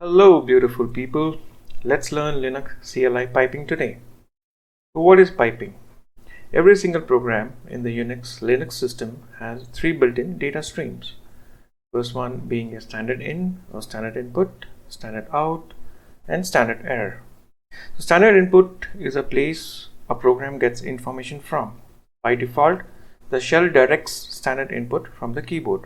Hello beautiful people, let's learn Linux CLI piping today. So what is piping? Every single program in the Linux system has three built-in data streams. First one being a standard in or standard input, standard out, and standard error. So standard input is a place a program gets information from. By default, the shell directs standard input from the keyboard.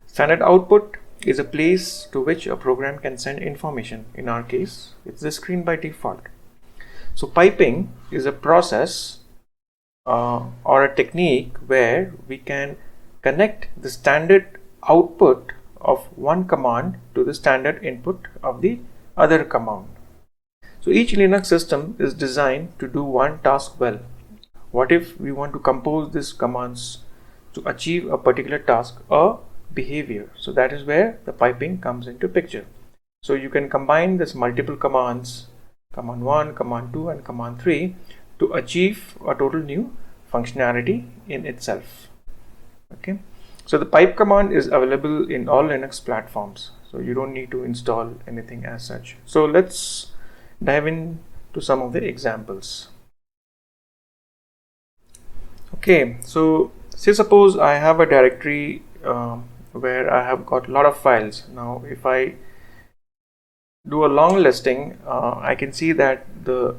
Standard output is a place to which a program can send information. In our case, it's the screen by default. So piping is a process or a technique where we can connect the standard output of one command to the standard input of the other command. So each Linux system is designed to do one task well. What if we want to compose these commands to achieve a particular task or behavior? So that is where the piping comes into picture. So you can combine this multiple commands, command 1, command 2 and command 3 to achieve a total new functionality in itself. Okay, so the pipe command is available in all Linux platforms, so you don't need to install anything as such. So let's dive into some of the examples. Okay, so say suppose I have a directory where I have got a lot of files. Now if I do a long listing, I can see that the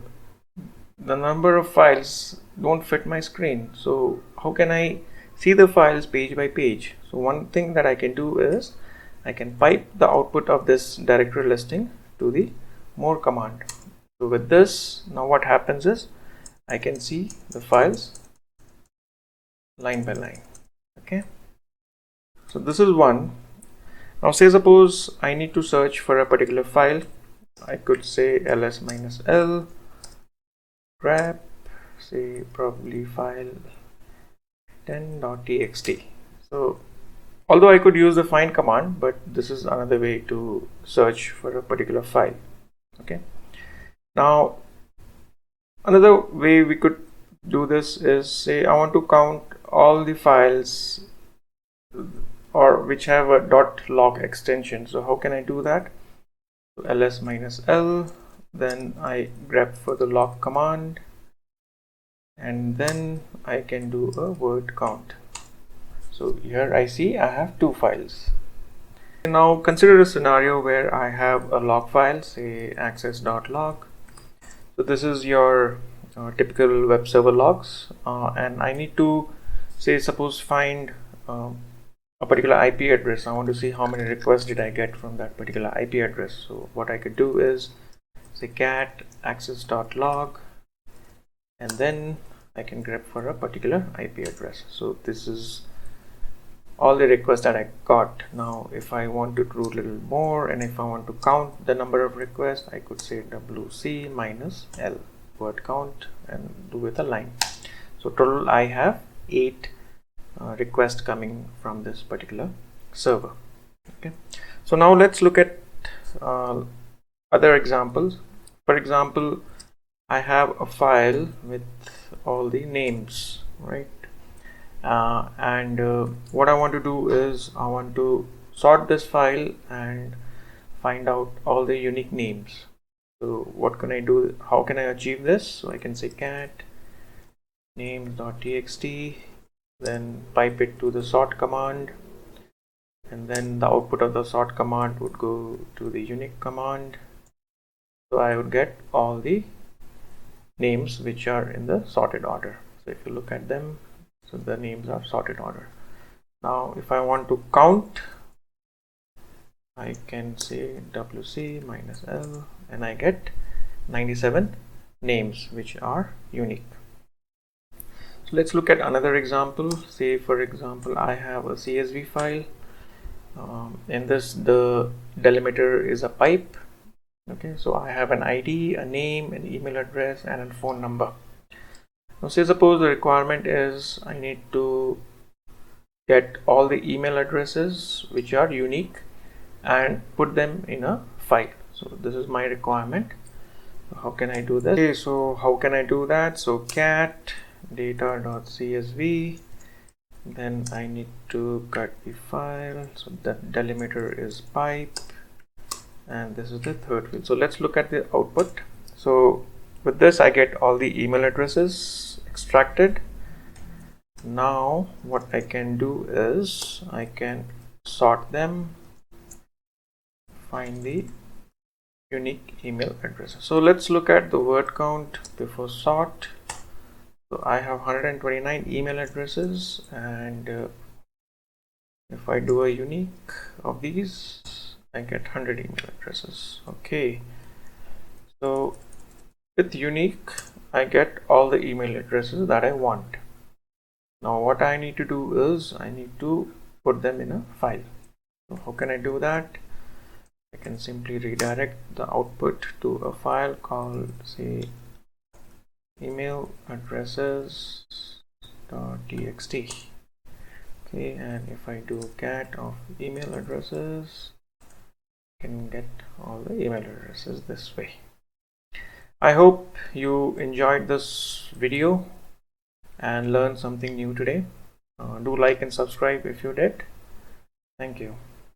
number of files don't fit my screen. So how can I see the files page by page? So one thing that I can do is I can pipe the output of this directory listing to the more command. So with this, now what happens is I can see the files line by line. Okay, so this is one. Now say suppose I need to search for a particular file. I could say ls-l grep, say probably file 10.txt. so although I could use the find command, but this is another way to search for a particular file. Okay, now another way we could do this is, say I want to count all the files or which have a .log extension. So how can I do that? So ls-l, then I grep for the log command, and then I can do a word count. So here I see I have two files. Now consider a scenario where I have a log file, say access.log. So this is your typical web server logs, and I need to, say suppose, find a particular IP address. I want to see how many requests did I get from that particular IP address. So what I could do is say cat access.log, and then I can grep for a particular IP address. So this is all the requests that I got. Now if I want to do a little more, and if I want to count the number of requests, I could say wc minus l word count and do with a line. So total I have 8 requests coming from this particular server. Okay, so now let's look at other examples. For example, I have a file with all the names, right? What I want to do is I want to sort this file and find out all the unique names. So what can I do? How can I achieve this? So I can say cat names.txt, then pipe it to the sort command, and then the output of the sort command would go to the unique command. So I would get all the names which are in the sorted order. So if you look at them, so the names are sorted order. Now if I want to count, I can say wc minus l, and I get 97 names which are unique. So let's look at another example. Say for example I have a CSV file. In this the delimiter is a pipe. Okay, so I have an ID, a name, an email address and a phone number. Now say suppose the requirement is I need to get all the email addresses which are unique and put them in a file. So this is my requirement. How can I do that? Okay, so how can I do that? So cat data.csv, then I need to cut the file. So that delimiter is pipe, and this is the third field. So let's look at the output. So with this I get all the email addresses extracted. Now what I can do is I can sort them, find the unique email addresses. So let's look at the word count before sort. So I have 129 email addresses, and if I do a unique of these, I get 100 email addresses. Okay, so with unique I get all the email addresses that I want. Now what I need to do is I need to put them in a file. So how can I do that? I can simply redirect the output to a file called, say, email addresses.txt. Okay, and if I do cat of email addresses, I can get all the email addresses this way. I hope you enjoyed this video and learned something new today. Do like and subscribe if you did. Thank you.